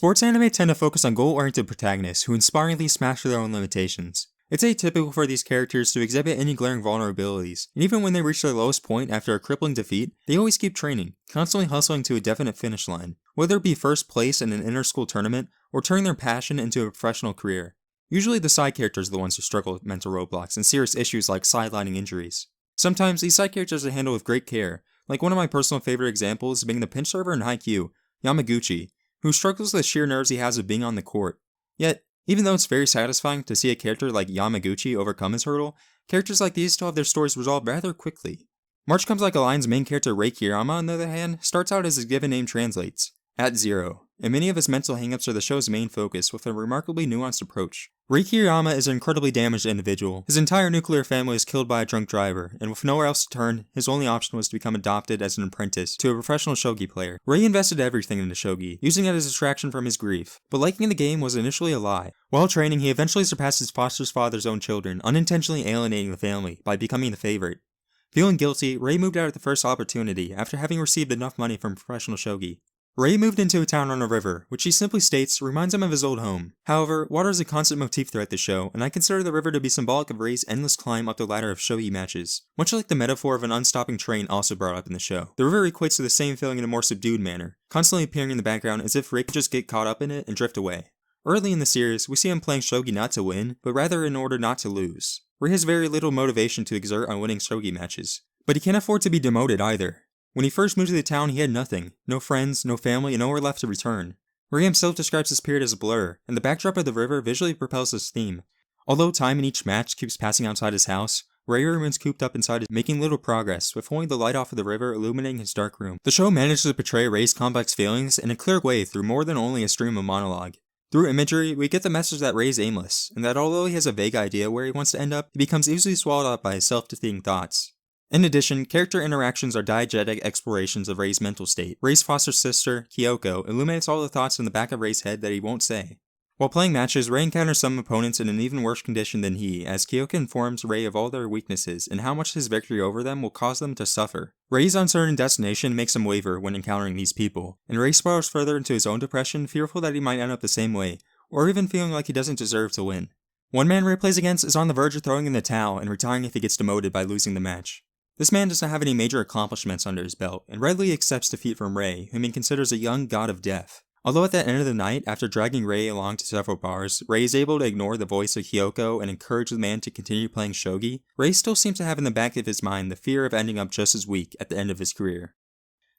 Sports anime tend to focus on goal-oriented protagonists who inspiringly smash through their own limitations. It's atypical for these characters to exhibit any glaring vulnerabilities, and even when they reach their lowest point after a crippling defeat, they always keep training, constantly hustling to a definite finish line, whether it be first place in an inter-school tournament or turning their passion into a professional career. Usually the side characters are the ones who struggle with mental roadblocks and serious issues like sidelining injuries. Sometimes these side characters are handled with great care, like one of my personal favorite examples being the pinch server in Haikyuu, Yamaguchi, who struggles with the sheer nerves he has of being on the court. Yet, even though it's very satisfying to see a character like Yamaguchi overcome his hurdle, characters like these still have their stories resolved rather quickly. March Comes Like a Lion's main character Rei Kiriyama, on the other hand, starts out as his given name translates, at zero, and many of his mental hangups are the show's main focus with a remarkably nuanced approach. Rei Kiriyama is an incredibly damaged individual. His entire nuclear family is killed by a drunk driver, and with nowhere else to turn, his only option was to become adopted as an apprentice to a professional shogi player. Rei invested everything into shogi, using it as a distraction from his grief, but liking the game was initially a lie. While training, he eventually surpassed his foster father's own children, unintentionally alienating the family by becoming the favorite. Feeling guilty, Rei moved out at the first opportunity after having received enough money from professional shogi. Rei moved into a town on a river, which he simply states reminds him of his old home. However, water is a constant motif throughout the show, and I consider the river to be symbolic of Rei's endless climb up the ladder of shogi matches, much like the metaphor of an unstopping train also brought up in the show. The river equates to the same feeling in a more subdued manner, constantly appearing in the background as if Rei could just get caught up in it and drift away. Early in the series, we see him playing shogi not to win, but rather in order not to lose. Rei has very little motivation to exert on winning shogi matches, but he can't afford to be demoted either. When he first moved to the town, he had nothing. No friends, no family, and nowhere left to return. Rei himself describes this period as a blur, and the backdrop of the river visually propels his theme. Although time in each match keeps passing outside his house, Rei remains cooped up inside, making little progress, with only the light off of the river illuminating his dark room. The show manages to portray Rei's complex feelings in a clear way through more than only a stream of monologue. Through imagery, we get the message that Rei is aimless, and that although he has a vague idea where he wants to end up, he becomes easily swallowed up by his self-defeating thoughts. In addition, character interactions are diegetic explorations of Rei's mental state. Rei's foster sister, Kyoko, illuminates all the thoughts in the back of Rei's head that he won't say. While playing matches, Rei encounters some opponents in an even worse condition than he, as Kyoko informs Rei of all their weaknesses and how much his victory over them will cause them to suffer. Rei's uncertain destination makes him waver when encountering these people, and Rei spirals further into his own depression, fearful that he might end up the same way, or even feeling like he doesn't deserve to win. One man Rei plays against is on the verge of throwing in the towel and retiring if he gets demoted by losing the match. This man doesn't have any major accomplishments under his belt, and readily accepts defeat from Rei, whom he considers a young god of death. Although at the end of the night, after dragging Rei along to several bars, Rei is able to ignore the voice of Kyoko and encourage the man to continue playing shogi, Rei still seems to have in the back of his mind the fear of ending up just as weak at the end of his career.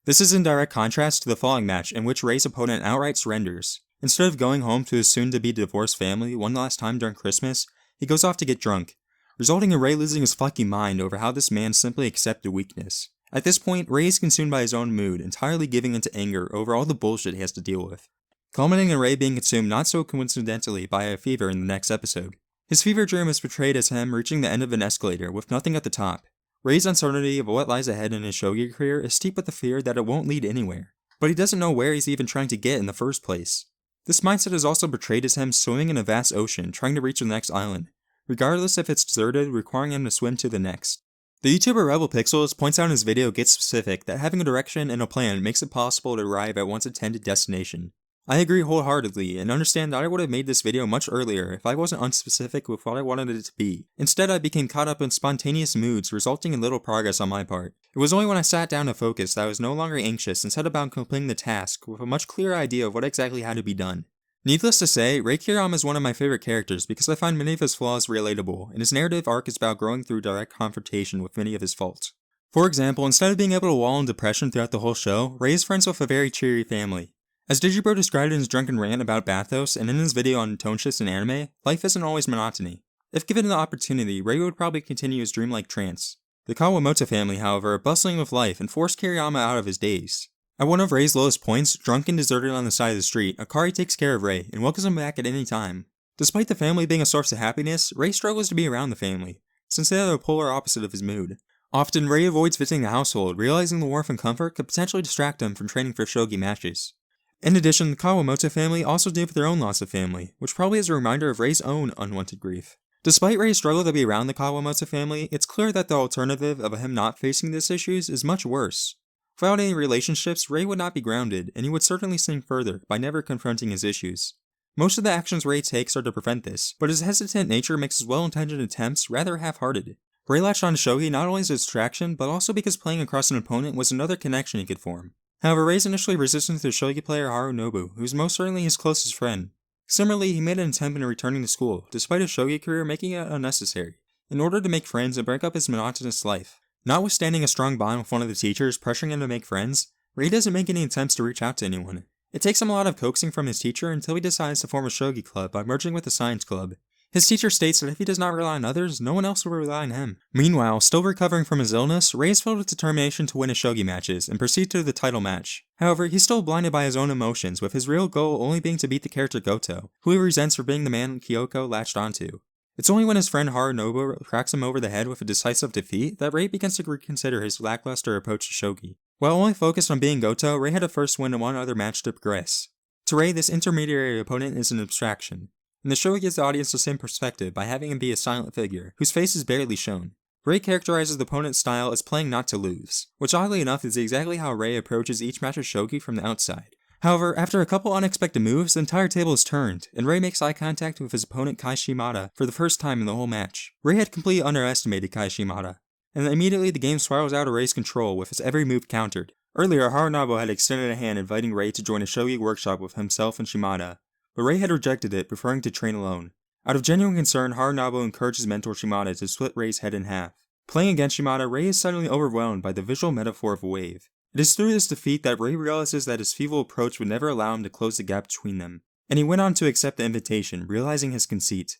This is in direct contrast to the following match, in which Rei's opponent outright surrenders. Instead of going home to his soon-to-be divorced family one last time during Christmas, he goes off to get drunk, resulting in Rei losing his fucking mind over how this man simply accepted weakness. At this point, Rei is consumed by his own mood, entirely giving into anger over all the bullshit he has to deal with, culminating in Rei being consumed not so coincidentally by a fever in the next episode. His fever dream is portrayed as him reaching the end of an escalator with nothing at the top. Rei's uncertainty of what lies ahead in his shogi career is steeped with the fear that it won't lead anywhere, but he doesn't know where he's even trying to get in the first place. This mindset is also portrayed as him swimming in a vast ocean trying to reach the next island, regardless if it's deserted, requiring him to swim to the next. The YouTuber Rebel Pixels points out in his video Get Specific that having a direction and a plan makes it possible to arrive at one's intended destination. I agree wholeheartedly and understand that I would have made this video much earlier if I wasn't unspecific with what I wanted it to be. Instead, I became caught up in spontaneous moods, resulting in little progress on my part. It was only when I sat down to focus that I was no longer anxious and set about completing the task with a much clearer idea of what exactly had to be done. Needless to say, Rei Kiriyama is one of my favorite characters because I find many of his flaws relatable, and his narrative arc is about growing through direct confrontation with many of his faults. For example, instead of being able to wallow in depression throughout the whole show, Rei is friends with a very cheery family. As Digibro described in his drunken rant about bathos and in his video on tone shifts in anime, life isn't always monotony. If given the opportunity, Rei would probably continue his dreamlike trance. The Kawamoto family, however, are bustling with life and force Kiriyama out of his daze. At one of Rei's lowest points, drunk and deserted on the side of the street, Akari takes care of Rei and welcomes him back at any time. Despite the family being a source of happiness, Rei struggles to be around the family, since they are the polar opposite of his mood. Often, Rei avoids visiting the household, realizing the warmth and comfort could potentially distract him from training for shogi matches. In addition, the Kawamoto family also deal with their own loss of family, which probably is a reminder of Rei's own unwanted grief. Despite Rei's struggle to be around the Kawamoto family, it's clear that the alternative of him not facing these issues is much worse. Without any relationships, Rei would not be grounded, and he would certainly sink further by never confronting his issues. Most of the actions Rei takes are to prevent this, but his hesitant nature makes his well-intentioned attempts rather half-hearted. Rei latched on to shogi not only as a distraction, but also because playing across an opponent was another connection he could form. However, Rei's initially resistant to the shogi player Harunobu, who was most certainly his closest friend. Similarly, he made an attempt in returning to school, despite his shogi career making it unnecessary, in order to make friends and break up his monotonous life. Notwithstanding a strong bond with one of the teachers pressuring him to make friends, Rei doesn't make any attempts to reach out to anyone. It takes him a lot of coaxing from his teacher until he decides to form a shogi club by merging with the science club. His teacher states that if he does not rely on others, no one else will rely on him. Meanwhile, still recovering from his illness, Rei is filled with determination to win his shogi matches and proceed to the title match. However, he's still blinded by his own emotions, with his real goal only being to beat the character Goto, who he resents for being the man Kyoko latched onto. It's only when his friend Harunobu cracks him over the head with a decisive defeat that Rei begins to reconsider his lackluster approach to shogi. While only focused on being Goto, Rei had to first win one other match to progress. To Rei, this intermediary opponent is an abstraction, and the show gives the audience the same perspective by having him be a silent figure, whose face is barely shown. Rei characterizes the opponent's style as playing not to lose, which oddly enough is exactly how Rei approaches each match of shogi from the outside. However, after a couple unexpected moves, the entire table is turned, and Rei makes eye contact with his opponent Kai Shimada for the first time in the whole match. Rei had completely underestimated Kai Shimada, and immediately the game spirals out of Rei's control with his every move countered. Earlier, Harunobu had extended a hand inviting Rei to join a shogi workshop with himself and Shimada, but Rei had rejected it, preferring to train alone. Out of genuine concern, Harunobu encouraged his mentor Shimada to split Rei's head in half. Playing against Shimada, Rei is suddenly overwhelmed by the visual metaphor of a wave. It is through this defeat that Rei realizes that his feeble approach would never allow him to close the gap between them, and he went on to accept the invitation, realizing his conceit.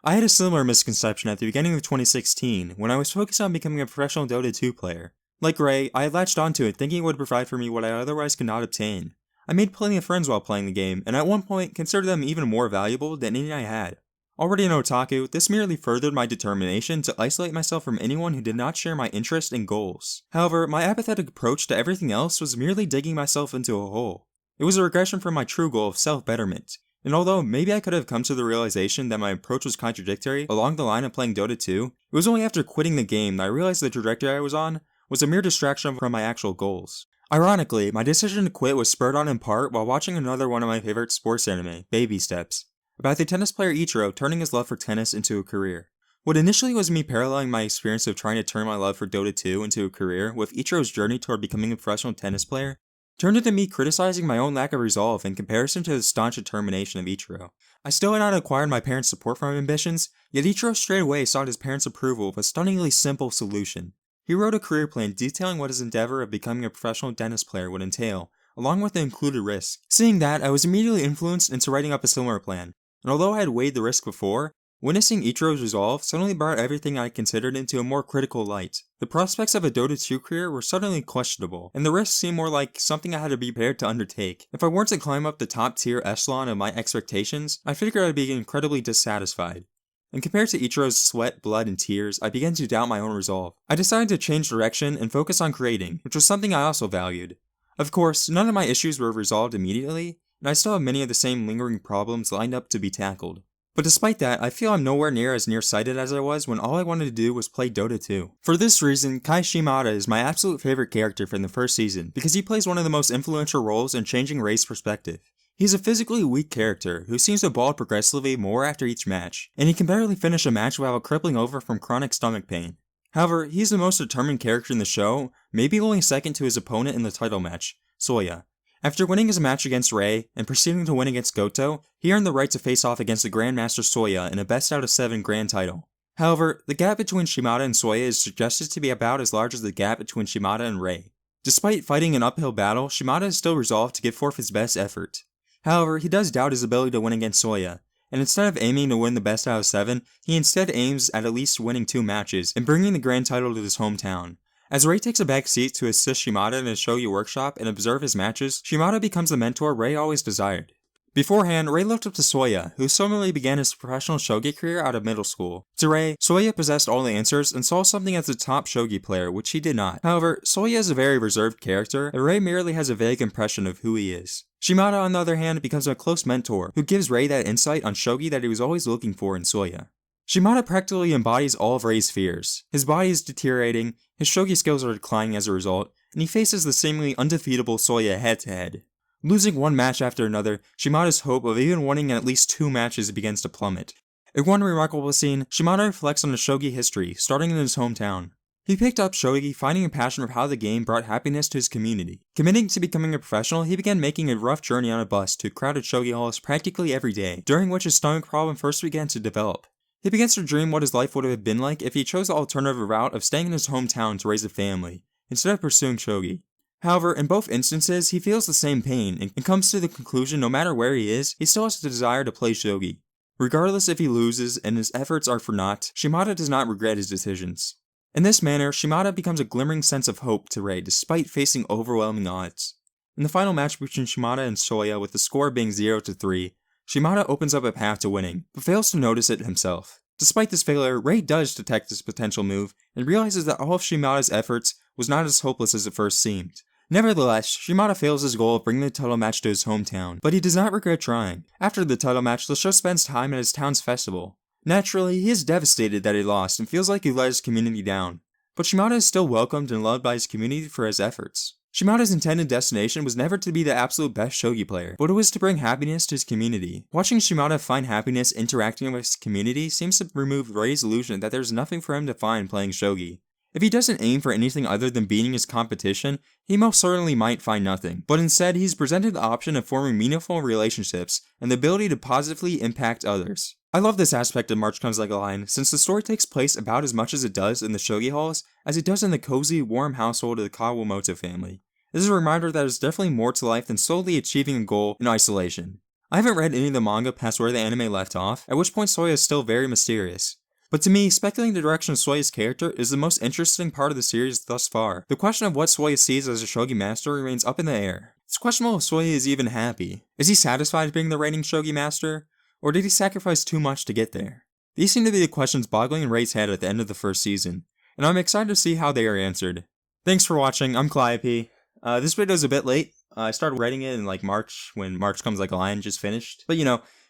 I had a similar misconception at the beginning of 2016, when I was focused on becoming a professional Dota 2 player. Like Rei, I had latched onto it thinking it would provide for me what I otherwise could not obtain. I made plenty of friends while playing the game, and at one point considered them even more valuable than any I had. Already an otaku, this merely furthered my determination to isolate myself from anyone who did not share my interests and goals. However, my apathetic approach to everything else was merely digging myself into a hole. It was a regression from my true goal of self-betterment, and although maybe I could have come to the realization that my approach was contradictory along the line of playing Dota 2, it was only after quitting the game that I realized the trajectory I was on was a mere distraction from my actual goals. Ironically, my decision to quit was spurred on in part while watching another one of my favorite sports anime, Baby Steps, about the tennis player Ichiro turning his love for tennis into a career. What initially was me paralleling my experience of trying to turn my love for Dota 2 into a career with Ichiro's journey toward becoming a professional tennis player, turned into me criticizing my own lack of resolve in comparison to the staunch determination of Ichiro. I still had not acquired my parents' support for my ambitions, yet Ichiro straight away sought his parents' approval with a stunningly simple solution. He wrote a career plan detailing what his endeavor of becoming a professional tennis player would entail, along with the included risk. Seeing that, I was immediately influenced into writing up a similar plan, and although I had weighed the risk before, witnessing Ichiro's resolve suddenly brought everything I considered into a more critical light. The prospects of a Dota 2 career were suddenly questionable, and the risk seemed more like something I had to be prepared to undertake. If I weren't to climb up the top tier echelon of my expectations, I figured I'd be incredibly dissatisfied. And compared to Ichiro's sweat, blood, and tears, I began to doubt my own resolve. I decided to change direction and focus on creating, which was something I also valued. Of course, none of my issues were resolved immediately, and I still have many of the same lingering problems lined up to be tackled. But despite that, I feel I'm nowhere near as nearsighted as I was when all I wanted to do was play Dota 2. For this reason, Kai Shimada is my absolute favorite character from the first season, because he plays one of the most influential roles in changing Rei's perspective. He's a physically weak character who seems to bald progressively more after each match, and he can barely finish a match without crippling over from chronic stomach pain. However, he's the most determined character in the show, maybe only second to his opponent in the title match, Soya. After winning his match against Rei, and proceeding to win against Goto, he earned the right to face off against the Grandmaster Soya in a best out of 7 grand title. However, the gap between Shimada and Soya is suggested to be about as large as the gap between Shimada and Rei. Despite fighting an uphill battle, Shimada is still resolved to give forth his best effort. However, he does doubt his ability to win against Soya, and instead of aiming to win the best out of 7, he instead aims at least winning 2 matches and bringing the grand title to his hometown. As Rei takes a back seat to assist Shimada in his shogi workshop and observe his matches, Shimada becomes the mentor Rei always desired. Beforehand, Rei looked up to Soya, who similarly began his professional shogi career out of middle school. To Rei, Soya possessed all the answers and saw something as a top shogi player, which he did not. However, Soya is a very reserved character, and Rei merely has a vague impression of who he is. Shimada, on the other hand, becomes a close mentor, who gives Rei that insight on shogi that he was always looking for in Soya. Shimada practically embodies all of Rei's fears. His body is deteriorating, his shogi skills are declining as a result, and he faces the seemingly undefeatable Soya head-to-head. Losing one match after another, Shimada's hope of even winning at least 2 matches begins to plummet. In one remarkable scene, Shimada reflects on his shogi history, starting in his hometown. He picked up shogi, finding a passion for how the game brought happiness to his community. Committing to becoming a professional, he began making a rough journey on a bus to crowded shogi halls practically every day, during which his stomach problem first began to develop. He begins to dream what his life would have been like if he chose the alternative route of staying in his hometown to raise a family, instead of pursuing shogi. However, in both instances, he feels the same pain and comes to the conclusion no matter where he is, he still has the desire to play shogi. Regardless if he loses and his efforts are for naught, Shimada does not regret his decisions. In this manner, Shimada becomes a glimmering sense of hope to Rei despite facing overwhelming odds. In the final match between Shimada and Soya with the score being 0-3, Shimada opens up a path to winning, but fails to notice it himself. Despite this failure, Rei does detect this potential move and realizes that all of Shimada's efforts was not as hopeless as it first seemed. Nevertheless, Shimada fails his goal of bringing the title match to his hometown, but he does not regret trying. After the title match, the show spends time at his town's festival. Naturally, he is devastated that he lost and feels like he let his community down. But Shimada is still welcomed and loved by his community for his efforts. Shimada's intended destination was never to be the absolute best shogi player, but it was to bring happiness to his community. Watching Shimada find happiness interacting with his community seems to remove Rei's illusion that there's nothing for him to find playing shogi. If he doesn't aim for anything other than beating his competition, he most certainly might find nothing, but instead he's presented the option of forming meaningful relationships and the ability to positively impact others. I love this aspect of March Comes Like a Lion, since the story takes place about as much as it does in the shogi halls as it does in the cozy, warm household of the Kawamoto family. This is a reminder that there's definitely more to life than solely achieving a goal in isolation. I haven't read any of the manga past where the anime left off, at which point Soya is still very mysterious. But to me, speculating the direction of Soya's character is the most interesting part of the series thus far. The question of what Soya sees as a shogi master remains up in the air. It's questionable if Soya is even happy. Is he satisfied being the reigning shogi master? Or did he sacrifice too much to get there? These seem to be the questions boggling in Rei's head at the end of the first season, and I'm excited to see how they are answered. Thanks for watching, I'm Calliope. This video is a bit late. I started writing it in March, when March Comes Like a Lion just finished. But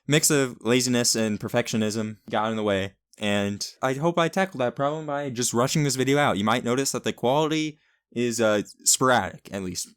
mix of laziness and perfectionism got in the way. And I hope I tackled that problem by just rushing this video out. You might notice that the quality is sporadic, at least.